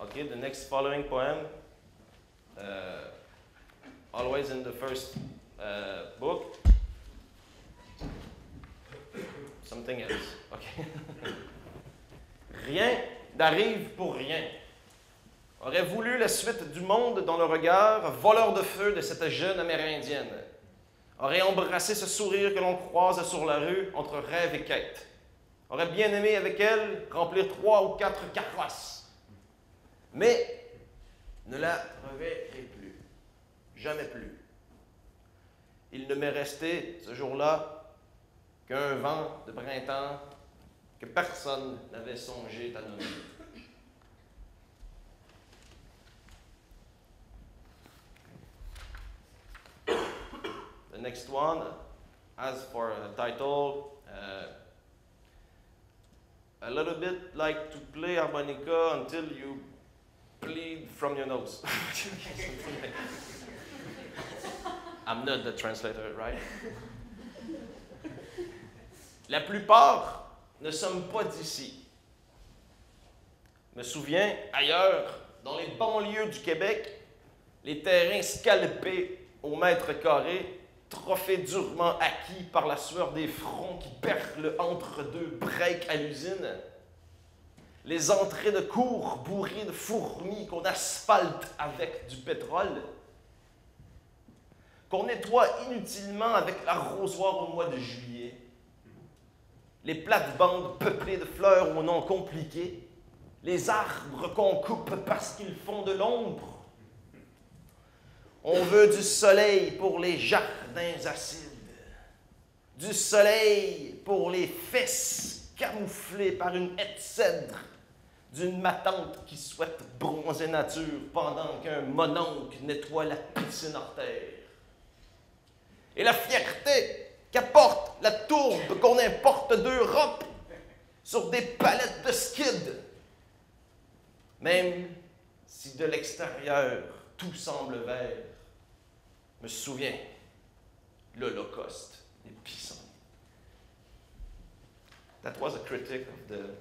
Okay, the next following poem, always in the first book. Something else. Okay. Rien n'arrive pour rien. Aurait voulu la suite du monde dans le regard, voleur de feu de cette jeune Amérindienne. Aurait embrassé ce sourire que l'on croise sur la rue entre rêve et quête. Aurait bien aimé avec elle remplir 3 ou 4 carrosses. Mais ne la reverrai plus. Jamais plus. Il ne m'est resté ce jour-là qu'un vent de printemps que personne n'avait songé à nommer. The next one, as for a title, a little bit like to play harmonica until you bleed from your nose. I'm not the translator, right? La plupart ne sommes pas d'ici. Me souviens, ailleurs, dans les banlieues du Québec, les terrains scalpés au mètre carré, trophées durement acquis par la sueur des fronts qui perlent entre deux breaks à l'usine, les entrées de cours bourrées de fourmis qu'on asphalte avec du pétrole, qu'on nettoie inutilement avec l'arrosoir au mois de juillet, les plates-bandes peuplées de fleurs au nom compliqué, les arbres qu'on coupe parce qu'ils font de l'ombre. On veut du soleil pour les jardins acides, du soleil pour les fesses camouflées par une haie de cèdre, d'une matante qui souhaite bronzer nature pendant qu'un mononcle nettoie la piscine hors terre. Et la fierté qu'apporte la tourbe qu'on importe d'Europe sur des palettes de skid. Même si de l'extérieur tout semble vert, me souviens, l'Holocauste est puissant. That was a critic of the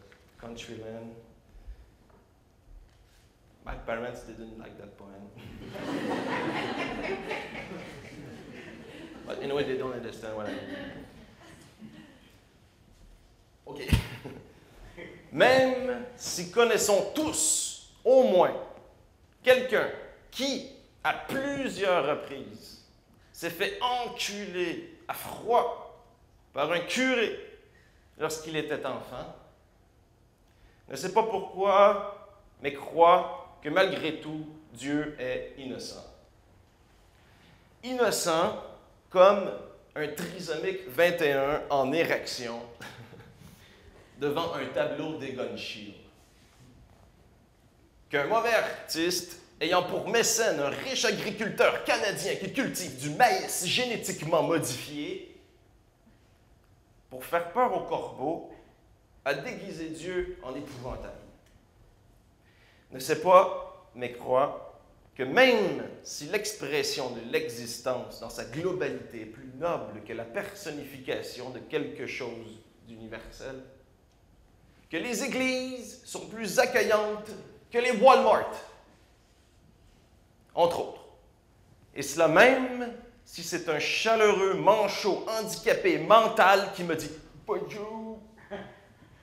countryman. My parents didn't like that poem. But anyway, they don't understand what I mean. OK. Même si connaissons tous, au moins, quelqu'un qui, à plusieurs reprises, s'est fait enculer à froid par un curé lorsqu'il était enfant, ne sait pas pourquoi, mais croit que malgré tout, Dieu est innocent. Innocent comme un trisomique 21 en érection devant un tableau d'Egon Schiele. Qu'un mauvais artiste, ayant pour mécène un riche agriculteur canadien qui cultive du maïs génétiquement modifié, pour faire peur aux corbeaux, a déguisé Dieu en épouvantail. Ne sait pas, mais croit, que même si l'expression de l'existence dans sa globalité est plus noble que la personnification de quelque chose d'universel, que les églises sont plus accueillantes que les Walmart, entre autres. Et cela même si c'est un chaleureux manchot handicapé mental qui me dit « Bonjour »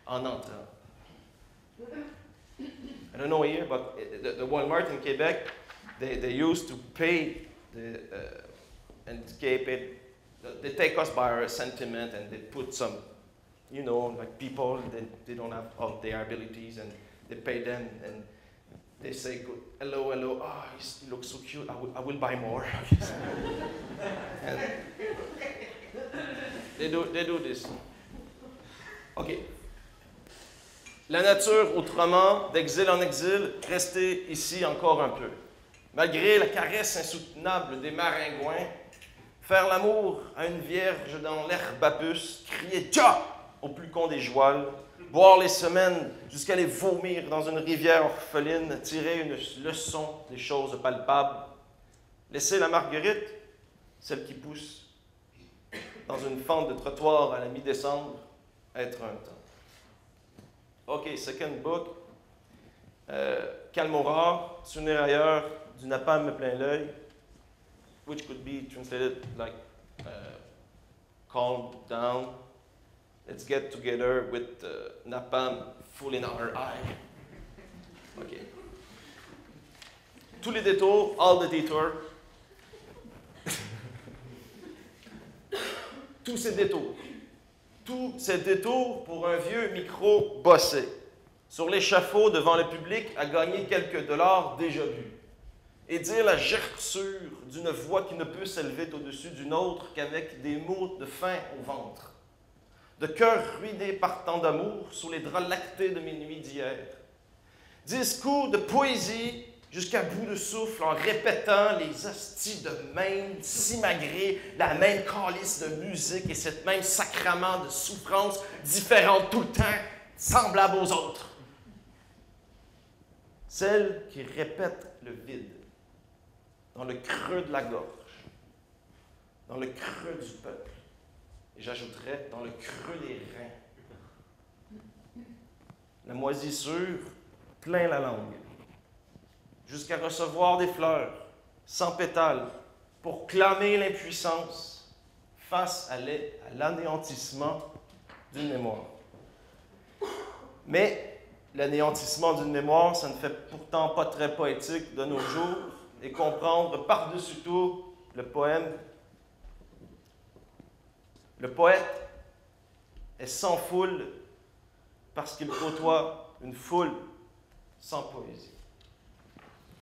en entrant. I don't know here, but the Walmart in Quebec, they used to pay the handicapped. They take us by our sentiment and they put some, you know, like people they don't have all their abilities and they pay them and they say, hello, hello, oh, he looks so cute, I will buy more. And they do this. OK. La nature, autrement, d'exil en exil, restez ici encore un peu. Malgré la caresse insoutenable des maringouins, faire l'amour à une vierge dans l'herbe à puce, crier « Tcha !» au plus con des jouals, boire les semaines jusqu'à les vomir dans une rivière orpheline, tirer une leçon des choses palpables, laisser la marguerite, celle qui pousse dans une fente de trottoir à la mi-décembre, être un temps. OK, second book. calme rare, souvenir ailleurs, du napalm me plein l'œil, which could be translated like calm down, let's get together with napalm full in our eye. OK. Tous les détours, all the detours. Tous ces détours pour un vieux micro bossé, sur l'échafaud devant le public à gagner quelques dollars déjà vus, et dire la gerçure d'une voix qui ne peut s'élever au-dessus d'une autre qu'avec des mots de faim au ventre, de cœur ruiné par tant d'amour sous les draps lactés de mes nuits d'hier. Discours de poésie jusqu'à bout de souffle en répétant les hosties de même simagrées, la même calice de musique et cette même sacrament de souffrance différente tout le temps, semblable aux autres. Celle qui répète le vide, dans le creux de la gorge, dans le creux du peuple, et j'ajouterais dans le creux des reins. La moisissure plein la langue, jusqu'à recevoir des fleurs, sans pétales, pour clamer l'impuissance face à l'anéantissement d'une mémoire. Mais l'anéantissement d'une mémoire, ça ne fait pourtant pas très poétique de nos jours, et comprendre par-dessus tout le poème. Le poète est sans foule parce qu'il côtoie une foule sans poésie.